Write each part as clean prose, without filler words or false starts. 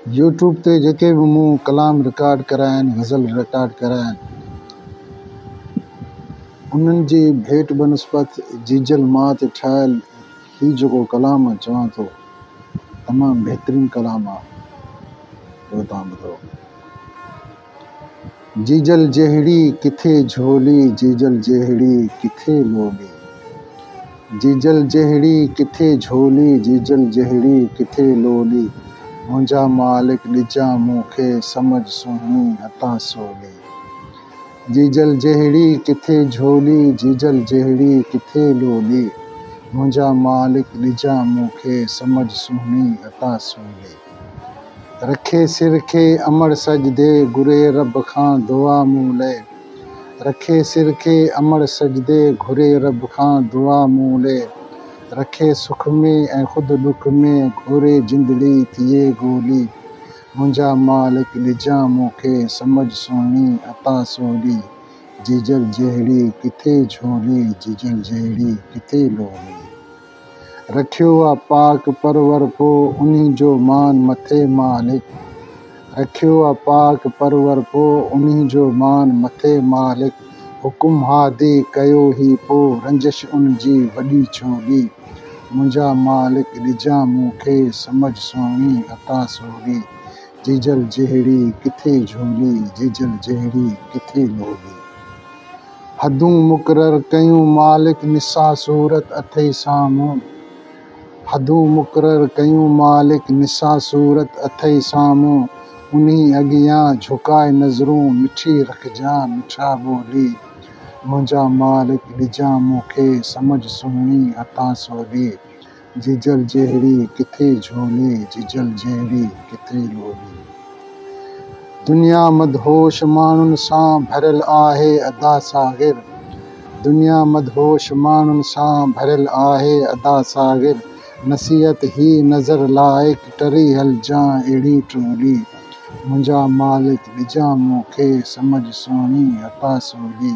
YouTube ते जेके भी मूं कलाम रिकॉर्ड करा आहिनि, गज़ल रिकॉर्ड करा आहिनि, उन्हनि जी भेट बनस्पत जीजल मां ते ठाहियल ही जेको कलाम चवां थो, तमामु बहितरीन कलाम आहे। उहो तव्हां ॿुधो। जीजल जहिड़ी किथे झोली, जीजल जहिड़ी किथे लोली, जीजल जहिड़ी किथे झोली, जीजल जहिड़ी किथे लोली, मुंहिंजा मालिक ॾिजा मूंखे समझ सुहिणी अता सोली। जीजल जहिड़ी किथे झोली, जीजल जहिड़ी किथे लोली, मुंहिंजा मालिक ॾिजा मूंखे समझ सुहिणी अता सोली। रखे सिर खे अमर सजदे, घुरे रब खां दुआ मूं ले, रखे सिर खे अमर सजदे, घुरे रब खां दुआ मूं ले, रखे सुख में ऐं ख़ुदि दुख में, घोरे जिंदड़ी थिए गोली, मुंहिंजा मालिक ॾिजा मूंखे समझ सुहिणी अता सोली। जीजल जहिड़ी किथे झोली, जीजल जहिड़ी किथे लोली, रखियो आहे पाक परवर पोइ उन्ही जो मान मथे मालिक, रखियो आहे पाक परवर पोइ उन्ही जो मान मथे मालिक, हुकुम हादी कयो ही पोइ रंजिश उन जी वॾी छोली, मुंहिंजा मालिक ॾिजा मूंखे समझ सुहिणी अता सोली। जीजल जहिड़ी किथे झोली, जीजल जहिड़ी किथे लोली, हदूं मुक़रर कयूं मालिक निसा सूरत अथई साम्हूं, हदूं मुक़रर कयूं मालिक निसा सूरत अथई साम्हूं, उन्ही अॻियां झुकाए नज़रूं मिठी रखजांइ मिठा ॿोली, मुंहिंजा मालिक ॾिजा मूंखे समझ सुहिणी अता सोली। जीजल जहिड़ी किथे झोली, जीजल जहिड़ी किथे लोली, दुनिया मदहोश माण्हुनि सां भरियल आहे अदा सागिर, दुनिया मदहोश माण्हुनि सां भरियल आहे अदा सागिर, नसीहत ही नज़र लाइक टरी हलजांइ अहिड़ी टोली, मुंहिंजा मालिक ॾिजा मूंखे समझ सुहिणी अता सोली।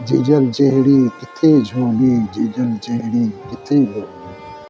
जीजल जहिड़ी किथे झोली, जीजल जहिड़ी किथे लोली।